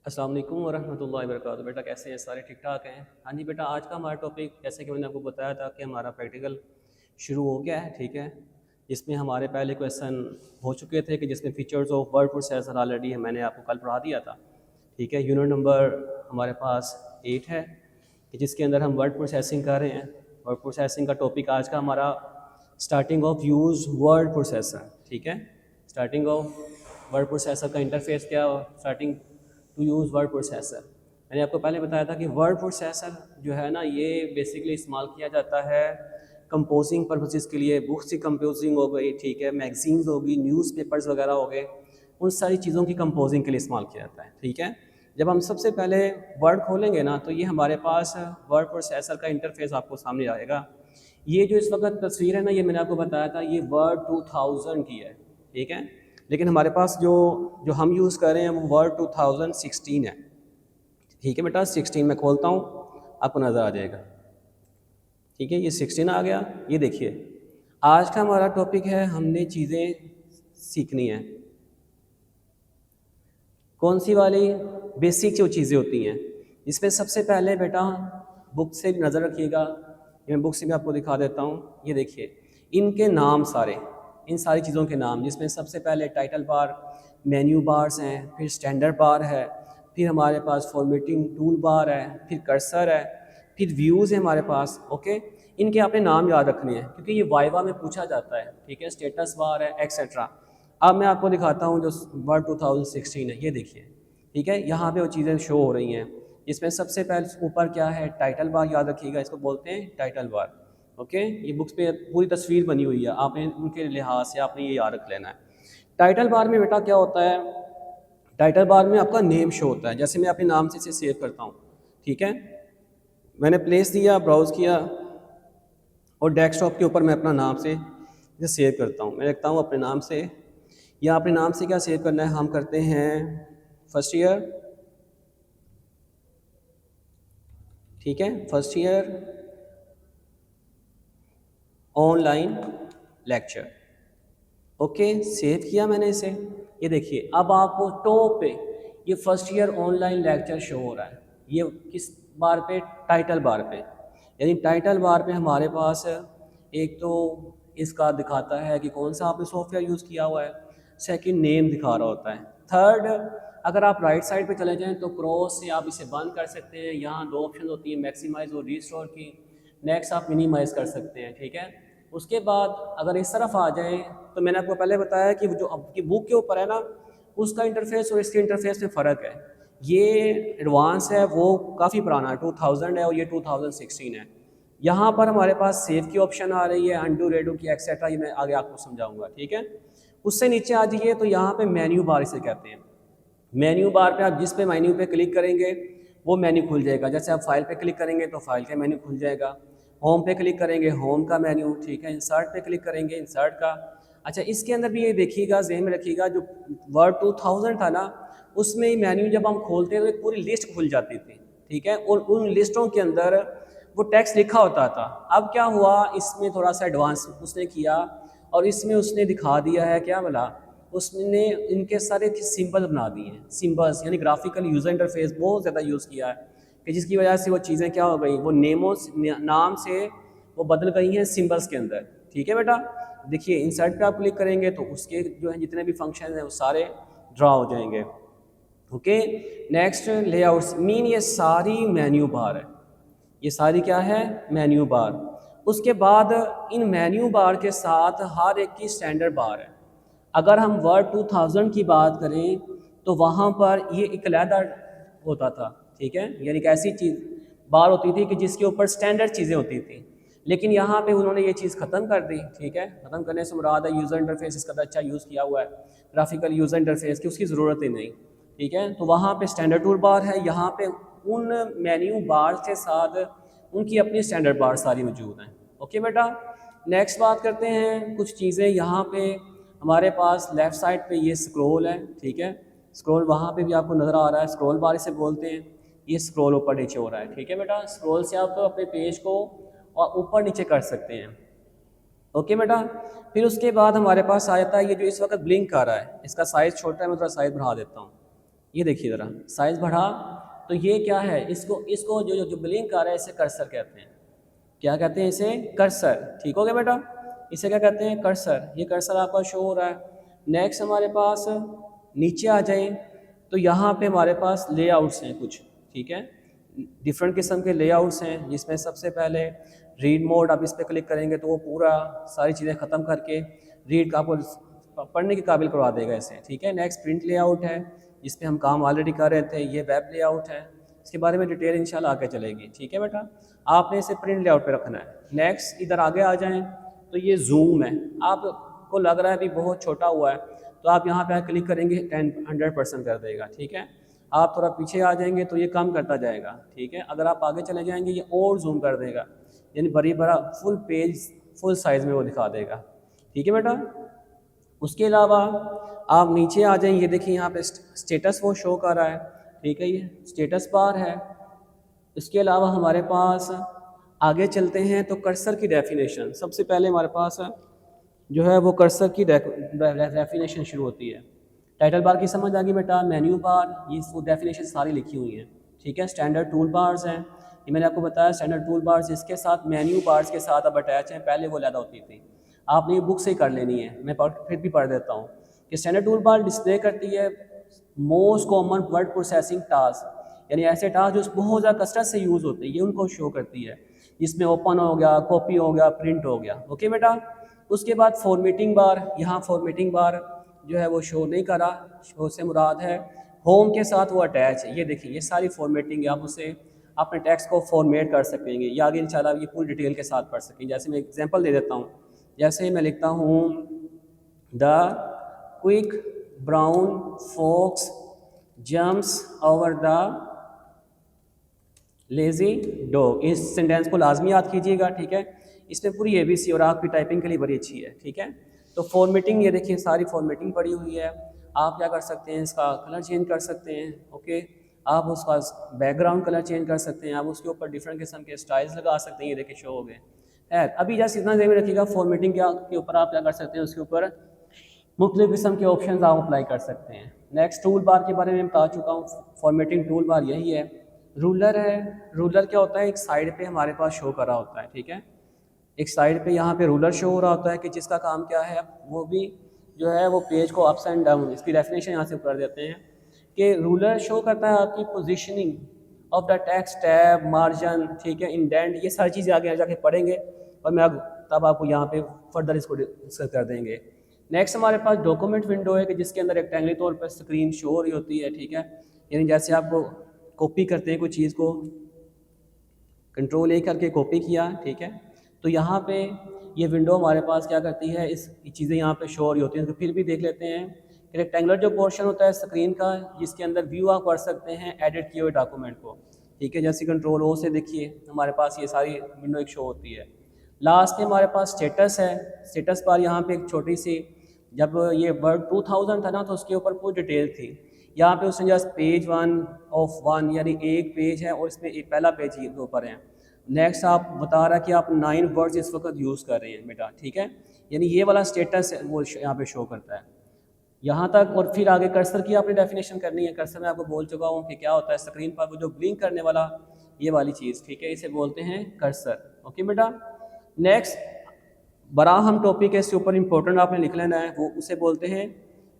अस्सलाम वालेकुम वरहमतुल्लाहि वबरकातुहू। बेटा कैसे हैं? सारे ठीक ठाक हैं? हाँ जी बेटा, आज का हमारा टॉपिक जैसे कि मैंने आपको बताया था कि हमारा प्रैक्टिकल शुरू हो गया है, ठीक है। इसमें हमारे पहले क्वेश्चन हो चुके थे कि जिसमें features of word processor already मैंने आपको कल पढ़ा दिया था, ठीक है। यूनिट नंबर हमारे पास 8 है कि जिसके अंदर हम वर्ड प्रोसेसिंग कर रहे हैं। वर्ड प्रोसेसिंग का टॉपिक आज का हमारा starting of use word processor, ठीक है। स्टार्टिंग ऑफ वर्ड प्रोसेसर का इंटरफेस क्या, starting to use word processor. मैंने आपको पहले बताया था कि वर्ड प्रोसेसर जो है ना, ये बेसिकली इस्तेमाल किया जाता है कंपोजिंग पर्पसेस के लिए। बुक्स की कंपोजिंग हो गई, ठीक है, मैगजीन्स होगी, न्यूज़पेपर्स वगैरह हो गए, उन सारी चीज़ों की कंपोजिंग के लिए इस्तेमाल किया जाता है, ठीक है। जब हम सबसे पहले वर्ड खोलेंगे ना, तो ये हमारे पास वर्ड प्रोसेसर का इंटरफेस आपको सामने आएगा। ये जो इस वक्त तस्वीर है ना, ये मैंने आपको बताया था ये वर्ड 2000 की है, ठीक है। लेकिन हमारे पास जो जो हम यूज़ कर रहे हैं वो वर्ड 2016 है, ठीक है बेटा। 16 में खोलता हूँ, आपको नज़र आ जाएगा, ठीक है। ये 16 आ गया। ये देखिए, आज का हमारा टॉपिक है हमने चीज़ें सीखनी है। कौन सी वाली? बेसिक जो चीज़ें होती हैं, इसमें सबसे पहले बेटा बुक से भी नज़र रखिएगा। मैं बुक से भी आपको दिखा देता हूँ। ये देखिए, इनके नाम सारे, इन सारी चीज़ों के नाम, जिसमें सबसे पहले टाइटल बार, मेन्यू बार्स हैं, फिर स्टैंडर्ड बार है, फिर हमारे पास फॉर्मेटिंग टूल बार है, फिर कर्सर है, फिर व्यूज़ है हमारे पास, ओके। इनके आपने नाम याद रखने हैं क्योंकि ये वाइवा में पूछा जाता है, ठीक है। स्टेटस बार है, एक्सेट्रा। अब मैं आपको दिखाता हूँ जो वर्ड 2016 है। ये देखिए, ठीक है, यहाँ पे वो चीज़ें शो हो रही हैं। इसमें सबसे पहले ऊपर क्या है? टाइटल बार, याद रखिएगा, इसको बोलते हैं टाइटल बार, ओके। ये बुक्स पे पूरी तस्वीर बनी हुई है, आपने उनके लिहाज से आपने ये याद रख लेना है। टाइटल बार में बेटा क्या होता है? टाइटल बार में आपका नेम शो होता है। जैसे मैं अपने नाम से इसे सेव करता हूँ, ठीक है। मैंने प्लेस दिया, ब्राउज़ किया और डेस्कटॉप के ऊपर मैं अपना नाम से इसे सेव करता हूँ। मैं लिखता हूँ अपने नाम से, या अपने नाम से क्या सेव करना है, हम करते हैं फर्स्ट ईयर, ठीक है, first year online lecture, okay. Save किया मैंने इसे। ये देखिए, अब आपको टॉप पे ये first year online lecture show हो रहा है। ये किस बार पे? टाइटल बार पे। यानी टाइटल बार पे हमारे पास एक तो इसका दिखाता है कि कौन सा आपने सॉफ्टवेयर यूज़ किया हुआ है, सेकंड नेम दिखा रहा होता है, थर्ड अगर आप राइट साइड पे चले जाएं तो क्रॉस से आप इसे बंद कर सकते हैं। यहाँ दो ऑप्शन होती है, मैक्सिमाइज और रिस्टोर की। नेक्स्ट आप मिनिमाइज़ कर सकते हैं, ठीक है। उसके बाद अगर इस तरफ आ जाएं तो मैंने आपको पहले बताया कि जो आपकी बुक के ऊपर है ना, उसका इंटरफेस और इसके इंटरफेस में फ़र्क है। ये एडवांस है, वो काफ़ी पुराना है, 2000 है, और ये 2016 है। यहाँ पर हमारे पास सेव की ऑप्शन आ रही है, अनडू, रेडो की, एक्सेट्रा। ये मैं आगे आपको समझाऊंगा, ठीक है। उससे नीचे आ जाइए तो यहाँ पे मेन्यू बार इसे कहते हैं। मेन्यू बार पे आप जिस पे मेन्यू पे क्लिक करेंगे वो मेन्यू खुल जाएगा। जैसे आप फाइल पे क्लिक करेंगे तो फाइल का मेन्यू खुल जाएगा, होम पे क्लिक करेंगे होम का मेन्यू, ठीक है, इंसर्ट पे क्लिक करेंगे इंसर्ट का। अच्छा, इसके अंदर भी ये देखिएगा, ज़हन में रखिएगा, जो वर्ड 2000 था ना, उसमें मेन्यू जब हम खोलते हैं तो एक पूरी लिस्ट खुल जाती थी, ठीक है, और उन लिस्टों के अंदर वो टेक्स्ट लिखा होता था। अब क्या हुआ, इसमें थोड़ा सा एडवांस उसने किया और इसमें उसने दिखा दिया है क्या बोला, उसने इनके सारे सिंबल बना दिए हैं। सिंबल्स यानी ग्राफिकल यूज़र इंटरफेस बहुत ज़्यादा यूज़ किया है कि जिसकी वजह से वो चीज़ें क्या हो गई, वो नाम से वो बदल गई हैं सिंबल्स के अंदर, ठीक है बेटा। देखिए, इंसर्ट पे आप क्लिक करेंगे तो उसके जो है जितने भी फंक्शन हैं वो सारे ड्रा हो जाएंगे, ओके। नेक्स्ट लेआउट्स मीन, ये सारी मेन्यू बार है, ये सारी क्या है? Menu bar. उसके बाद इन मेन्यू बार के साथ हर एक की स्टैंडर्ड बार है। अगर हम वर्ड 2000 की बात करें तो वहाँ पर ये एक अलहदा होता था, ठीक है, यानी कि ऐसी चीज़ बार होती थी कि जिसके ऊपर स्टैंडर्ड चीज़ें होती थी। लेकिन यहाँ पे उन्होंने ये चीज़ ख़त्म कर दी, ठीक है। ख़त्म करने से मुराद है यूज़र इंटरफेस इसका अच्छा यूज़ किया हुआ है, ग्राफिकल यूज़र इंटरफेस की उसकी ज़रूरत ही नहीं, ठीक है। तो वहाँ पे स्टैंडर्ड टूल बार है, यहाँ पे उन मेन्यू बार के साथ उनकी अपनी स्टैंडर्ड बार सारी मौजूद हैं, ओके बेटा। नेक्स्ट बात करते हैं कुछ चीज़ें। यहाँ पे हमारे पास लेफ़्ट साइड पे ये स्क्रॉल है, ठीक है। स्क्रॉल वहाँ पे भी आपको नज़र आ रहा है, स्क्रॉल बार इसे बोलते हैं। ये स्क्रॉल ऊपर नीचे हो रहा है, ठीक है बेटा। स्क्रॉल से आप तो अपने पेज को और ऊपर नीचे कर सकते हैं, ओके बेटा। फिर उसके बाद हमारे पास आ जाता है ये जो इस वक्त ब्लिंक कर रहा है, इसका साइज़ छोटा है, मैं थोड़ा साइज़ बढ़ा देता हूँ, ये देखिए ज़रा, साइज़ बढ़ा तो ये क्या है, इसको इसको जो जो जो ब्लिंक कर रहा है इसे कर्सर कहते हैं। क्या कहते हैं इसे? कर्सर। ठीक हो गया बेटा, इसे क्या कहते हैं? कर्सर। ये कर्सर आपका शो हो रहा है। नेक्स्ट हमारे पास नीचे आ जाएं तो यहाँ पे हमारे पास लेआउट्स हैं कुछ, ठीक है, डिफरेंट किस्म के लेआउट्स हैं, जिसमें सबसे पहले रीड मोड, आप इस पर क्लिक करेंगे तो वो पूरा सारी चीज़ें ख़त्म करके रीड का आपको पढ़ने के काबिल करवा देगा इसे, ठीक है। नेक्स्ट प्रिंट लेआउट है, जिस पे हम काम ऑलरेडी कर रहे थे। ये वेब लेआउट है, इसके बारे में डिटेल इंशाल्लाह आगे चलेगी, ठीक है बेटा। आपने इसे प्रिंट लेआउट पे रखना है। नेक्स्ट इधर आगे आ जाएं तो ये जूम है, आपको लग रहा है अभी बहुत छोटा हुआ है तो आप यहाँ पे क्लिक करेंगे 100% कर देगा, ठीक है। आप थोड़ा पीछे आ जाएंगे तो ये कम करता जाएगा, ठीक है। अगर आप आगे चले जाएंगे ये और जूम कर देगा, यानी बड़ी बड़ा फुल पेज फुल साइज़ में वो दिखा देगा, ठीक है बेटा। उसके अलावा आप नीचे आ जाएं, ये देखिए यहाँ पे स्टेटस वो शो कर रहा है, ठीक है, ये स्टेटस बार है। इसके अलावा हमारे पास आगे चलते हैं तो कर्सर की डेफिनेशन, सबसे पहले हमारे पास जो है वो कर्सर की डेफिनेशन शुरू होती है। टाइटल बार की समझ आ गई बेटा, मेन्यू बार, ये वो डेफिनेशन सारी लिखी हुई हैं, ठीक है। स्टैंडर्ड टूल बार्स हैं, ये मैंने आपको बताया स्टैंडर्ड टूल बार्स इसके साथ मेन्यू बार्स के साथ अब अटैच हैं, पहले वो ज़्यादा होती थी। आपने ये बुक से ही कर लेनी है, मैं फिर भी पढ़ देता हूँ कि स्टैंडर्ड टूल बार डिस्प्ले करती है most common word processing task, यानी ऐसे टास्क जो बहुत ज़्यादा कसरत से यूज़ होते हैं, ये उनको शो करती है, जिसमें ओपन हो गया, कॉपी हो गया, प्रिंट हो गया, ओके बेटा। उसके बाद फॉर्मेटिंग बार, यहाँ फॉर्मेटिंग बार जो है वो शो नहीं करा, शो से मुराद है होम के साथ वो अटैच है। ये देखिए ये सारी फॉर्मेटिंग है, आप उसे अपने टेक्स्ट को फॉर्मेट कर सकेंगे, या आगे इंशाल्लाह ये पूरी डिटेल के साथ पढ़ सकेंगे। जैसे मैं एग्जांपल दे देता हूँ, जैसे मैं लिखता हूँ the quick brown fox jumps over the lazy dog, इस सेंटेंस को लाजमी याद कीजिएगा, ठीक है। इसमें पूरी ABC और आपकी टाइपिंग के लिए बड़ी अच्छी है, ठीक है। तो फॉर्मेटिंग, ये देखिए सारी फॉर्मेटिंग पड़ी हुई है। आप क्या कर सकते हैं, इसका कलर चेंज कर सकते हैं, ओके। आप उसका बैकग्राउंड कलर चेंज कर सकते हैं, आप उसके ऊपर डिफरेंट किस्म के स्टाइल्स लगा सकते हैं, ये देखिए शो हो गए। है अभी जैसे इतना देर में रखिएगा, फॉर्मेटिंग के ऊपर आप क्या कर सकते हैं, उसके ऊपर मुख्तलिफ किस्म के ऑप्शन आप अप्लाई कर सकते हैं। नेक्स्ट टूल बार के बारे में बता चुका हूँ, फॉर्मेटिंग टूल बार यही है। रूलर है, रूलर क्या होता है, एक साइड पे हमारे पास शो कर रहा होता है, ठीक है। एक साइड पे यहाँ पे रूलर शो हो रहा होता है कि जिसका काम क्या है, वो भी जो है वो पेज को अप्स एंड डाउन, इसकी डेफिनेशन यहाँ से कर देते हैं कि रूलर शो करता है आपकी positioning of the text, tab, margin, ठीक है, इंडेंट, ये सारी चीज़ें आगे जाके पढ़ेंगे और मैं तब आपको यहाँ पे फर्दर इसको डिस्कस कर देंगे। नेक्स्ट हमारे पास डॉक्यूमेंट विंडो है कि जिसके अंदर रेक्टेंगली तौर पर स्क्रीन शो हो रही होती है, ठीक है। यानी जैसे आपको कॉपी करते हैं कोई चीज़ को, कंट्रोल A करके कॉपी किया, ठीक है, तो यहाँ पे ये विंडो हमारे पास क्या करती है, इस चीज़ें यहाँ पे शो हो रही होती हैं। तो फिर भी देख लेते हैं कि रेक्टेंगुलर जो पोर्शन होता है स्क्रीन का, जिसके अंदर व्यू आप कर सकते हैं एडिट किए हुए डॉक्यूमेंट को, ठीक है। जैसे कंट्रोल O से देखिए हमारे पास ये सारी विंडो एक शो होती है। लास्ट में हमारे पास स्टेटस है, स्टेटस बार यहाँ पे एक छोटी सी, जब ये वर्ड 2000 था ना तो उसके ऊपर पूरी डिटेल थी, यहाँ पे उसने जस्ट पेज 1 ऑफ 1, यानी एक पेज है और इसमें एक पहला पेज के ऊपर है। नेक्स्ट आप बता रहा है कि आप 9 वर्ड्स इस वक्त यूज़ कर रहे हैं बेटा, ठीक है, यानी ये वाला स्टेटस वो यहाँ पे शो करता है यहाँ तक। और फिर आगे कर्सर की आपने डेफिनेशन करनी है। कर्सर मैं आपको बोल चुका हूँ कि क्या होता है, स्क्रीन पर वो जो ब्लिंक करने वाला ये वाली चीज़, ठीक है, इसे बोलते हैं कर्सर, ओके बेटा। नेक्स्ट बड़ा हम टॉपिक है, इसके ऊपर इंपॉर्टेंट आपने लिख लेना है, वो उसे बोलते हैं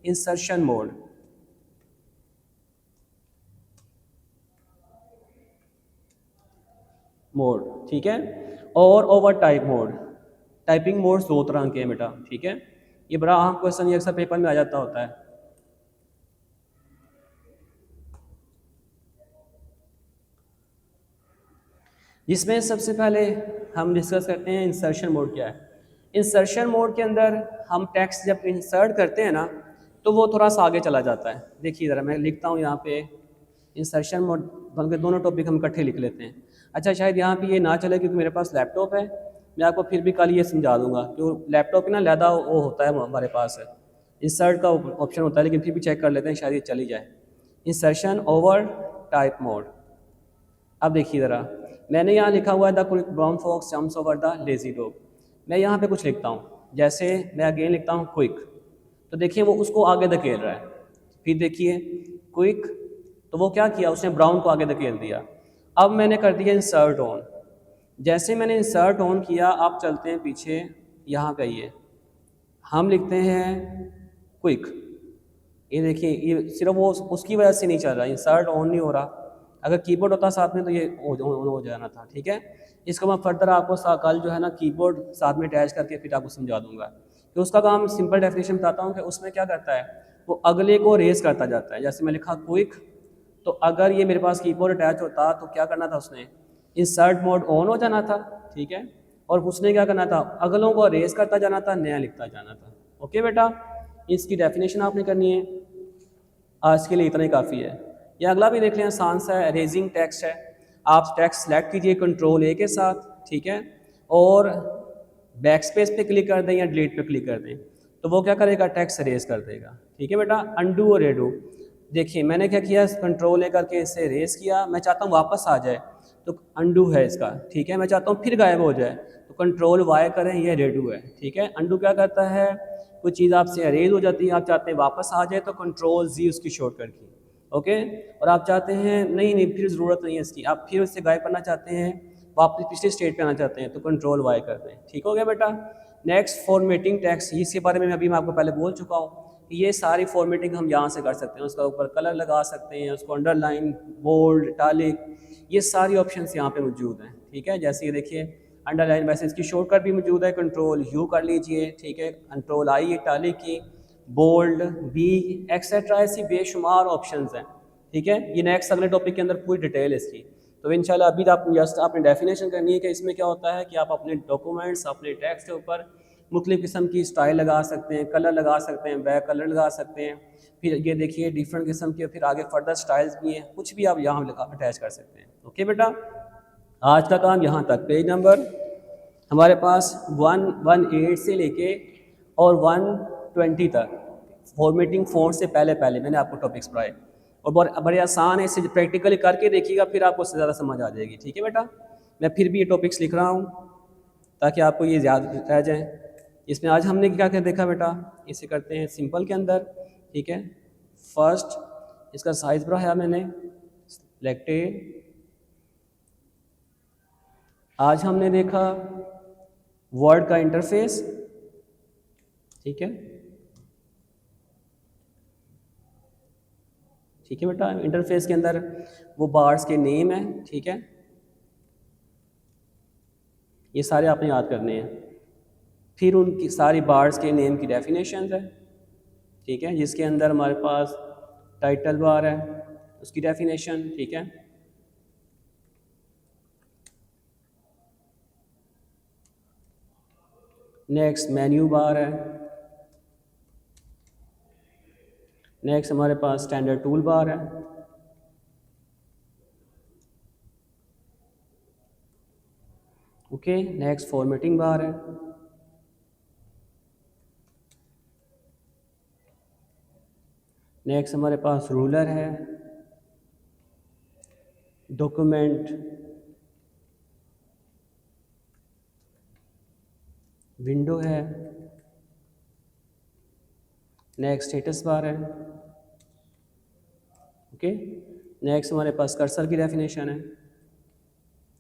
इंसर्शन मोड। ठीक है, और over type mode, typing modes 2 तरह के हैं बेटा, ठीक है। ये बड़ा अहम क्वेश्चन, ये अक्सर पेपर में आ जाता होता है। जिसमें सबसे पहले हम डिस्कस करते हैं इंसर्शन मोड क्या है। इंसर्शन मोड के अंदर हम टेक्स्ट जब इंसर्ट करते हैं ना तो वो थोड़ा सा आगे चला जाता है। देखिए ज़रा मैं लिखता हूँ यहाँ पे इंसर्शन मोड, बल्कि दोनों टॉपिक हम इकट्ठे लिख लेते हैं। अच्छा शायद यहाँ पे ये ना चले क्योंकि मेरे पास लैपटॉप है, मैं आपको फिर भी कल ये समझा दूँगा क्योंकि लैपटॉप ना लैदा वो होता है हमारे पास, इंसर्ट का ऑप्शन होता है, लेकिन फिर भी चेक कर लेते हैं शायद ये चली जाए। Insertion over type mode. अब देखिए ज़रा, मैंने यहाँ लिखा हुआ है the quick brown fox jumps over the lazy dog. मैं यहाँ पे कुछ लिखता हूँ, जैसे मैं अगेन लिखता हूँ क्विक, तो देखिए वो उसको आगे धकेल रहा है। फिर देखिए क्विक तो वो क्या किया, उसने ब्राउन को आगे धकेल दिया। अब मैंने कर दिया इंसर्ट ऑन। जैसे मैंने इंसर्ट ऑन किया, आप चलते हैं पीछे, यहाँ पे ये हम लिखते हैं क्विक। ये देखिए, ये सिर्फ वो उसकी वजह से नहीं चल रहा, इंसर्ट ऑन नहीं हो रहा। अगर कीबोर्ड होता साथ में तो ये ऑन हो जाना था, ठीक है। इसको मैं फर्दर आपको कल जो है ना कीबोर्ड साथ में अटैच करके फिर आपको समझा दूंगा कि उसका काम। सिंपल डेफिनेशन बताता हूँ कि उसमें क्या करता है, वो अगले को रेस करता जाता है। जैसे मैं लिखा क्विक, तो अगर ये मेरे पास कीबोर्ड अटैच होता तो क्या करना था, उसने इंसर्ट मोड ऑन हो जाना था, ठीक है। और उसने क्या करना था, अगलों को रेस करता जाना था, नया लिखता जाना था। ओके बेटा, इसकी डेफिनेशन आपने करनी है। आज के लिए इतना ही काफ़ी है। या अगला भी देख लें, आसान सा है, रेजिंग टेक्स्ट है। आप टेक्स्ट सेलेक्ट कीजिए कंट्रोल ए के साथ, ठीक है, और बैक स्पेस पे क्लिक कर दें या डिलीट पे क्लिक कर दें, तो वो क्या करेगा, टेक्स्ट रेज कर देगा, ठीक है बेटा। अंडू और रेडू, देखिए मैंने क्या किया, कंट्रोल ए करके इसे रेस किया। मैं चाहता हूँ वापस आ जाए, तो अंडू है इसका, ठीक है। मैं चाहता हूँ फिर गायब हो जाए, तो कंट्रोल वाई करें, ये रेडू है, ठीक है। अंडू क्या करता है, कोई चीज़ आपसे अरेज हो जाती है, आप चाहते हैं वापस आ जाए, तो कंट्रोल जी उसकी शॉर्टकट की, ओके। और आप चाहते हैं नहीं नहीं फिर ज़रूरत नहीं है इसकी, आप फिर उससे गायब करना चाहते हैं, वापस पिछले स्टेट पे आना चाहते हैं, तो कंट्रोल वाई करते हैं, ठीक हो गया बेटा। नेक्स्ट फॉर्मेटिंग टेक्स्ट, इसके बारे में अभी मैं आपको पहले बोल चुका हूँ कि ये सारी फॉर्मेटिंग हम यहाँ से कर सकते हैं। उसका ऊपर कलर लगा सकते हैं, उसको अंडरलाइन, बोल्ड, इटालिक, ये सारी ऑप्शंस यहाँ पे मौजूद हैं, ठीक है। जैसे ये देखिए अंडरलाइन, वैसे इसकी शॉर्टकट भी मौजूद है, कंट्रोल यू कर लीजिए, ठीक है, कंट्रोल आई इटालिक की, बोल्ड, बी, एक्सेट्रा, ऐसी बेशुमार ऑप्शंस हैं, ठीक है। ये नेक्स्ट अगले टॉपिक के अंदर पूरी डिटेल है इसकी। तो इंशाल्लाह अभी आप जस्ट आपने डेफिनेशन करनी है कि इसमें क्या होता है कि आप अपने डॉक्यूमेंट्स, अपने टेक्स्ट के ऊपर मुख्तलिफ़ किस्म की स्टाइल लगा सकते हैं, कलर लगा सकते हैं, बैक कलर लगा सकते हैं। फिर ये देखिए डिफरेंट किस्म के फिर आगे फर्दर स्टाइल्स भी हैं, कुछ भी आप यहाँ अटैच कर सकते हैं। ओके बेटा, आज का काम यहाँ तक। पेज नंबर हमारे पास 118 से लेके और 120 तक फॉर्मेटिंग फ़ॉन्ट से पहले पहले मैंने आपको टॉपिक्स पढ़ाए, और बहुत बड़े आसान है, इसे प्रैक्टिकली करके देखिएगा, फिर आपको उससे ज़्यादा समझ आ जाएगी, ठीक है बेटा। मैं फिर भी ये टॉपिक्स लिख रहा हूँ ताकि आपको ये याद रह जाए। इसमें आज हमने क्या क्या देखा बेटा, इसे करते हैं सिंपल के अंदर, ठीक है। फर्स्ट इसका साइज़ बढ़ाया मैंने, सिलेक्टेड। आज हमने देखा वर्ड का इंटरफेस, ठीक है, ठीक है बेटा। इंटरफेस के अंदर वो बार्स के नेम है, ठीक है, ये सारे आपने याद करने हैं। फिर उनकी सारी बार्स के नेम की डेफिनेशन है, ठीक है, जिसके अंदर हमारे पास टाइटल बार है, उसकी डेफिनेशन, ठीक है। नेक्स्ट मेन्यू बार है, नेक्स्ट हमारे पास स्टैंडर्ड टूल बार है, ओके। नेक्स्ट फॉर्मेटिंग बार है, नेक्स्ट हमारे पास रूलर है, डॉक्यूमेंट, विंडो है, नेक्स्ट स्टेटस बार है, ओके। नेक्स्ट हमारे पास कर्सर की डेफिनेशन है।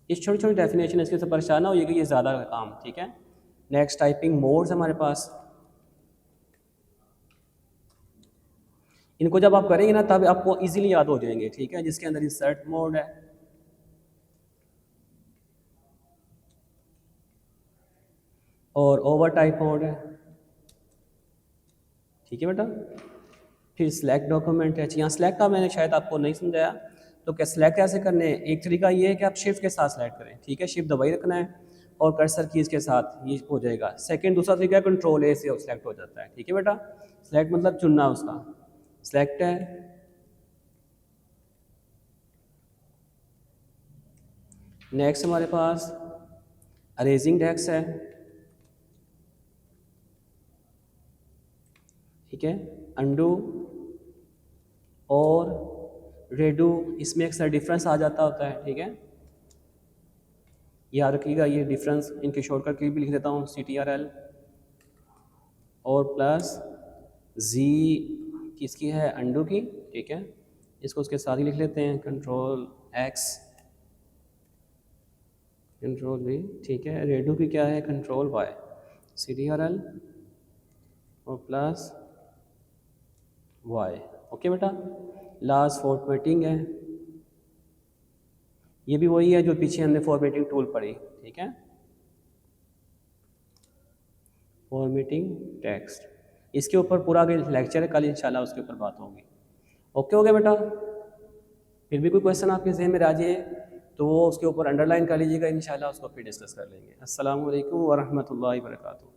इस छोटी छोटी डेफिनेशन इसके से परेशान ना होइएगा, ये ज़्यादा काम, ठीक है। नेक्स्ट टाइपिंग मोड्स हमारे पास, इनको जब आप करेंगे ना तब आपको इजीली याद हो जाएंगे, ठीक है। जिसके अंदर इंसर्ट मोड है, और ओवर टाइप मोड है, ठीक है बेटा। फिर सिलेक्ट डॉक्यूमेंट है। अच्छा, यहाँ सिलेक्ट का मैंने शायद आपको नहीं समझाया, तो क्या सिलेक्ट कैसे करने हैं। एक तरीका ये है कि आप शिफ्ट के साथ सिलेक्ट करें, ठीक है, शिफ्ट दबाई रखना है और कर्सर कीज़ के साथ ये हो जाएगा। सेकंड दूसरा तरीका कंट्रोल ए से सिलेक्ट हो जाता है, ठीक है बेटा। सिलेक्ट मतलब चुनना, उसका सिलेक्ट है। नेक्स्ट हमारे पास अरेजिंग टेक्स्ट है, ठीक है, अंडू और रेडू, इसमें अक्सर डिफरेंस आ जाता होता है, ठीक है। याद रखिएगा ये डिफरेंस, इनके शॉर्टकट की भी लिख देता हूँ, CTRL और प्लस जी किसकी है, अंडू की, ठीक है। इसको उसके साथ ही लिख लेते हैं, कंट्रोल एक्स, कंट्रोल वी, ठीक है। रेडो की क्या है, कंट्रोल वाई, CTRL और प्लस वाई। ओके बेटा, लास्ट फॉर्मेटिंग है, ये भी वही है जो पीछे हमने फॉर्मेटिंग टूल पढ़ी, ठीक है। फॉर्मेटिंग टेक्स्ट, इसके ऊपर पूरा लेक्चर है, कल इंशाल्लाह उसके ऊपर बात होगी। ओके हो गया बेटा। फिर भी कोई क्वेश्चन आपके जहन में आ जाए तो वो उसके ऊपर अंडरलाइन कर लीजिएगा, इंशाल्लाह उसको फिर डिस्कस कर लेंगे। अस्सलामु अलैकुम व रहमतुल्लाहि व बरकातुहू।